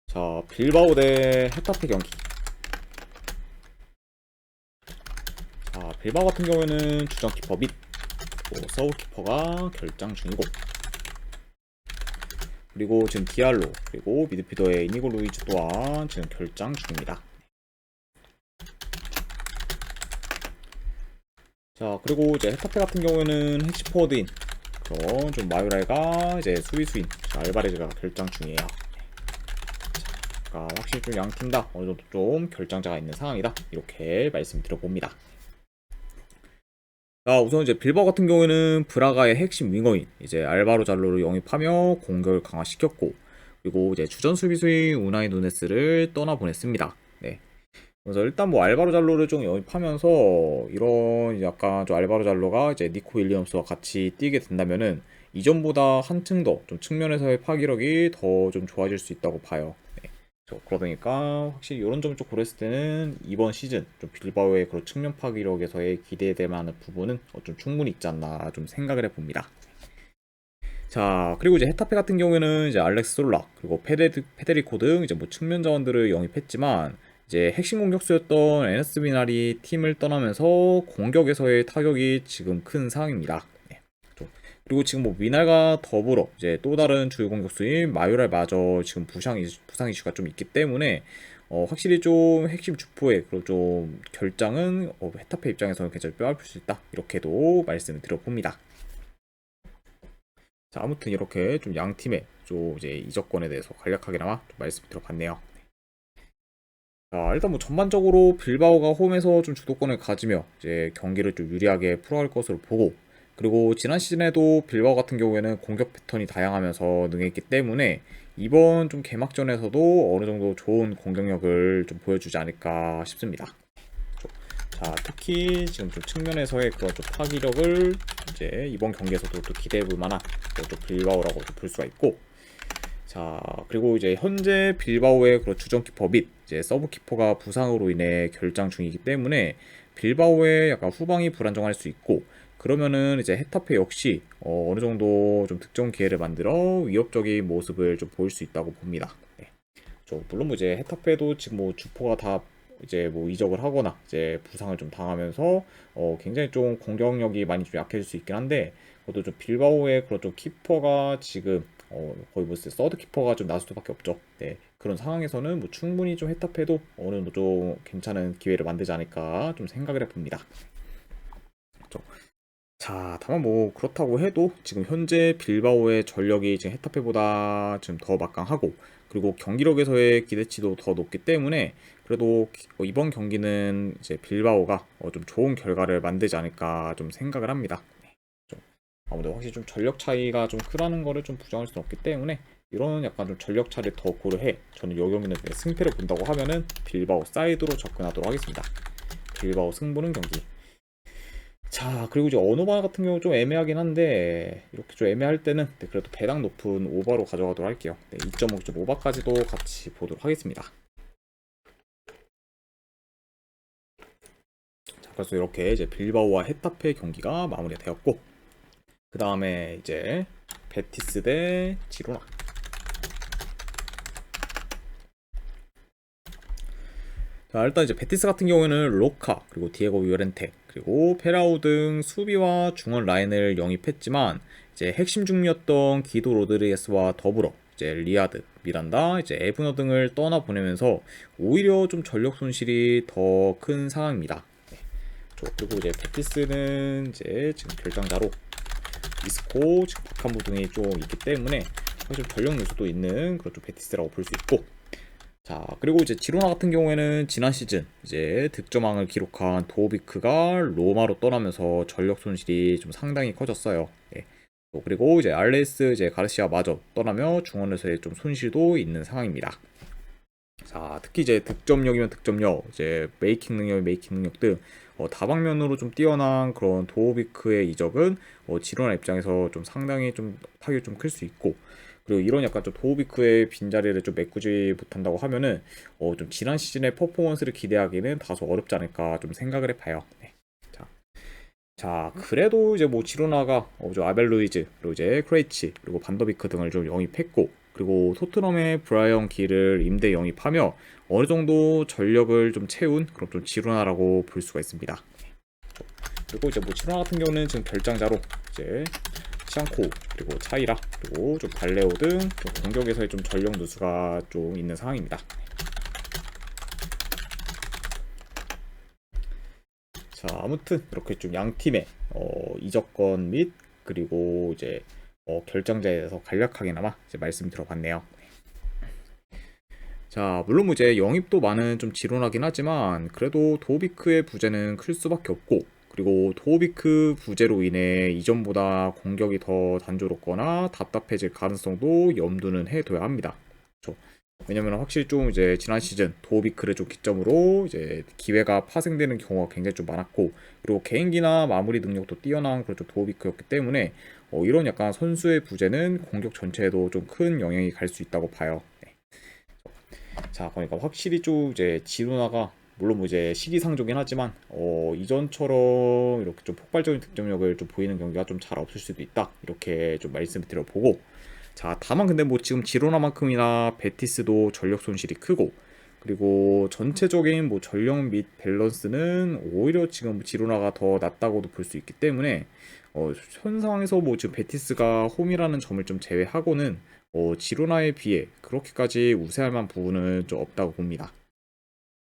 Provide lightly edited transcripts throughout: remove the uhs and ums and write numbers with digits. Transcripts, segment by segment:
자, 빌바오 대 헤타페 경기. 자, 빌바오 같은 경우에는 주전 키퍼 및 서브 키퍼가 결장 중이고, 그리고 지금 디알로, 그리고 미드필더의 이니고 루이즈 또한 지금 결장 중입니다. 자, 그리고 이제 헤타페 같은 경우에는 핵심 포워드인 그런 좀 마요랄가 이제 수비수인 알바레즈가 결장 중이에요. 자, 확실히 좀 양 팀 다 어느 정도 좀 결장자가 있는 상황이다, 이렇게 말씀드려봅니다. 자, 우선 이제 빌바오 같은 경우에는 브라가의 핵심 윙어인 이제 알바로 잘로를 영입하며 공격을 강화시켰고, 그리고 이제 주전 수비수인 우나이 누네스를 떠나보냈습니다. 네. 그래서 일단 뭐 알바로 잘로를 좀 영입하면서 이런 약간 좀 알바로 잘로가 이제 니코 윌리엄스와 같이 뛰게 된다면은 이전보다 한층 더 좀 측면에서의 파기력이 더 좀 좋아질 수 있다고 봐요. 네. 그러다 보니까 확실히 이런 점을 좀 고려했을 때는 이번 시즌 좀 빌바오의 그런 측면 파기력에서의 기대될 만한 부분은 좀 충분히 있지 않나 좀 생각을 해봅니다. 자, 그리고 이제 헤타페 같은 경우에는 이제 알렉스 솔라 그리고 페데리코 등 이제 뭐 측면 자원들을 영입했지만 이제 핵심 공격수였던 에너스 미날이 팀을 떠나면서 공격에서의 타격이 지금 큰 상황입니다. 네. 그리고 지금 뭐 미날과 더불어 이제 또 다른 주요 공격수인 마요랄마저 지금 부상 이슈가 좀 있기 때문에 확실히 좀 핵심 주포의 그런 좀 결장은 헤타페 입장에서는 굉장히 뼈아플 수 있다, 이렇게도 말씀을 드려봅니다. 자, 아무튼 이렇게 좀 양 팀의 좀 이제 이적권에 대해서 간략하게나마 좀 말씀을 드려봤네요. 자, 일단 뭐 전반적으로 빌바오가 홈에서 좀 주도권을 가지며 이제 경기를 좀 유리하게 풀어갈 것으로 보고, 그리고 지난 시즌에도 빌바오 같은 경우에는 공격 패턴이 다양하면서 능했기 때문에 이번 좀 개막전에서도 어느 정도 좋은 공격력을 좀 보여주지 않을까 싶습니다. 자, 특히 지금 좀 측면에서의 그런 좀 파기력을 이제 이번 경기에서도 또 기대해 볼 만한 좀 빌바오라고 볼 수가 있고, 자, 그리고 이제 현재 빌바오의 그런 주전 키퍼 및 이제 서브 키퍼가 부상으로 인해 결장 중이기 때문에 빌바오의 약간 후방이 불안정할 수 있고, 그러면은 이제 헤타페 역시 어느 정도 좀 득점 기회를 만들어 위협적인 모습을 좀 보일 수 있다고 봅니다. 네. 물론 뭐 이제 헤타페도 지금 뭐 주포가 다 이제 뭐 이적을 하거나 이제 부상을 좀 당하면서 굉장히 좀 공격력이 많이 좀 약해질 수 있긴 한데, 그것도 좀 빌바오의 그런 좀 키퍼가 지금 거의 뭐 서드 키퍼가 좀 나설 수밖에 없죠. 네. 그런 상황에서는 뭐 충분히 좀 헤타페도 어느 정도 좀 괜찮은 기회를 만들지 않을까 좀 생각을 해봅니다. 그렇죠. 자, 다만 뭐 그렇다고 해도 지금 현재 빌바오의 전력이 지금 헤타페보다 지금 더 막강하고, 그리고 경기력에서의 기대치도 더 높기 때문에 그래도 이번 경기는 이제 빌바오가 좀 좋은 결과를 만들지 않을까 좀 생각을 합니다. 네, 아무래도 확실히 좀 전력 차이가 좀 크다는 거를 좀 부정할 수는 없기 때문에 이런 약간 좀 전력 차를 더 고려해 저는 이 경기는 승패를 본다고 하면은 빌바오 사이드로 접근하도록 하겠습니다. 빌바오 승부는 경기. 자, 그리고 이제 언어바 같은 경우 좀 애매하긴 한데 이렇게 좀 애매할 때는 네, 그래도 배당 높은 오바로 가져가도록 할게요. 네, 2.5, 5바까지도 같이 보도록 하겠습니다. 자, 그래서 이렇게 이제 빌바오와 헤타페 경기가 마무리가 되었고, 그 다음에 이제 베티스 대 지로나. 자, 일단 이제 베티스 같은 경우에는 로카 그리고 디에고 유렌테 그리고 페라우 등 수비와 중원 라인을 영입했지만 이제 핵심 중이었던 기도 로드리게스와 더불어 이제 리아드, 미란다, 이제 에브너 등을 떠나 보내면서 오히려 좀 전력 손실이 더 큰 상황입니다. 네. 그리고 이제 베티스는 이제 지금 결장자로 이스코, 지금 박한부 등이 좀 있기 때문에 좀 전력 요소도 있는 그런 좀 베티스라고 볼 수 있고, 자, 그리고 이제 지로나 같은 경우에는 지난 시즌 이제 득점왕을 기록한 도비크가 로마로 떠나면서 전력 손실이 좀 상당히 커졌어요. 예. 그리고 이제 알레스 이제 가르시아마저 떠나며 중원에서의 좀 손실도 있는 상황입니다. 자, 특히 이제 득점력이면 득점력, 이제 메이킹 능력이면 메이킹 능력 등 다방면으로 좀 뛰어난 그런 도비크의 이적은 지로나 입장에서 좀 상당히 좀 타격이 좀 클 수 있고, 그리고 이런 약간 좀 도우비크의 빈자리를 좀 메꾸지 못한다고 하면은 좀 지난 시즌의 퍼포먼스를 기대하기는 다소 어렵지 않을까 좀 생각을 해봐요. 네. 자, 그래도 이제 뭐 지로나가 저 아벨 루이즈 그리고 이제 크레이치 그리고 반더비크 등을 좀 영입했고, 그리고 토트넘의 브라이언 기를 임대 영입하며 어느 정도 전력을 좀 채운 그런 좀 지루나라고 볼 수가 있습니다. 그리고 이제 뭐 지루나 같은 경우는 지금 결장자로 이제 시앙코 그리고 차이라 그리고 좀 발레오 등 좀 공격에서의 좀 전력 누수가 좀 있는 상황입니다. 자, 아무튼 이렇게 좀 양 팀의 이적권 및 그리고 이제 결정자에 대해서 간략하게나마 이제 말씀 들어봤네요. 자, 물론 뭐 이제 영입도 많은 좀 지론하긴 하지만 그래도 도비크의 부재는 클 수밖에 없고, 그리고 도비크 부재로 인해 이전보다 공격이 더 단조롭거나 답답해질 가능성도 염두는 해둬야 합니다. 그렇죠? 왜냐면 확실히 좀 이제 지난 시즌 도비크를 좀 기점으로 이제 기회가 파생되는 경우가 굉장히 좀 많았고, 그리고 개인기나 마무리 능력도 뛰어난 그런 좀 도비크였기 때문에 이런 약간 선수의 부재는 공격 전체에도 좀 큰 영향이 갈 수 있다고 봐요. 네. 자, 그러니까 확실히 좀 이제 지루나가 물론 뭐 이제 시기상조긴 하지만 이전처럼 이렇게 좀 폭발적인 득점력을 좀 보이는 경기가 좀 잘 없을 수도 있다, 이렇게 좀 말씀을 드려보고, 자, 다만 근데 뭐 지금 지로나만큼이나 베티스도 전력 손실이 크고, 그리고 전체적인 뭐 전력 및 밸런스는 오히려 지금 지로나가 더 낫다고도 볼 수 있기 때문에 현 상황에서 뭐 지금 베티스가 홈이라는 점을 좀 제외하고는 지로나에 비해 그렇게까지 우세할 만한 부분은 좀 없다고 봅니다.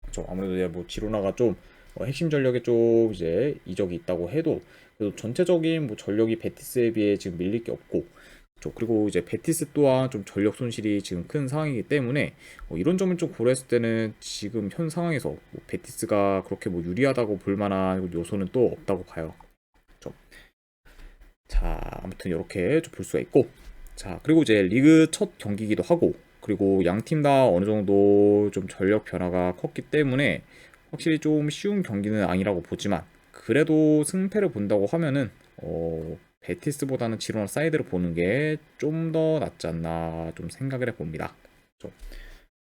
그렇죠. 아무래도 이제 뭐 지로나가 좀 핵심 전력에 좀 이제 이적이 있다고 해도 그래도 전체적인 뭐 전력이 베티스에 비해 지금 밀릴 게 없고, 그렇죠. 그리고 이제 베티스 또한 좀 전력 손실이 지금 큰 상황이기 때문에 이런 점을 좀 고려했을 때는 지금 현 상황에서 뭐 베티스가 그렇게 뭐 유리하다고 볼 만한 요소는 또 없다고 봐요. 그렇죠. 자, 아무튼 이렇게 좀 볼 수가 있고, 자, 그리고 이제 리그 첫 경기이기도 하고, 그리고 양 팀 다 어느 정도 좀 전력 변화가 컸기 때문에 확실히 좀 쉬운 경기는 아니라고 보지만, 그래도 승패를 본다고 하면은 베티스보다는 지로나 사이드를 보는 게 좀 더 낫지 않나 좀 생각을 해봅니다. 좀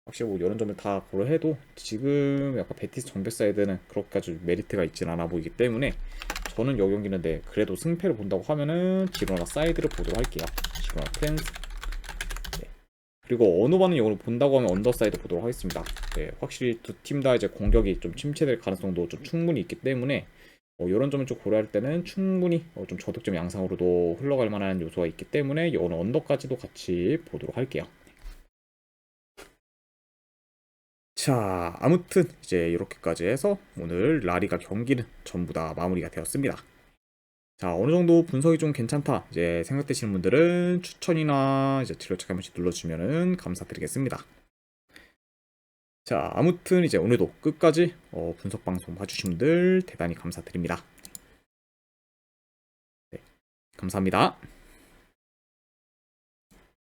확실히 뭐 이런 점을 다 고려해도 지금 약간 베티스 정배 사이드는 그렇게까지 메리트가 있진 않아 보이기 때문에 저는 이 경기는 네, 그래도 승패를 본다고 하면은 지로나 사이드를 보도록 할게요. 지로나 펜스. 네. 그리고 어느 반은 이걸 본다고 하면 언더사이드 보도록 하겠습니다. 네, 확실히 두 팀 다 이제 공격이 좀 침체될 가능성도 좀 충분히 있기 때문에 이런 점을 좀 고려할 때는 충분히 좀 저득점 양상으로도 흘러갈 만한 요소가 있기 때문에 이거는 언더까지도 같이 보도록 할게요. 자, 아무튼 이제 이렇게까지 해서 오늘 라리가 경기는 전부 다 마무리가 되었습니다. 자, 어느 정도 분석이 좀 괜찮다 이제 생각되시는 분들은 추천이나 이제 들려책 한 번씩 눌러주시면 감사드리겠습니다. 자, 아무튼 이제 오늘도 끝까지 분석 방송 봐주신 분들 대단히 감사드립니다. 네, 감사합니다.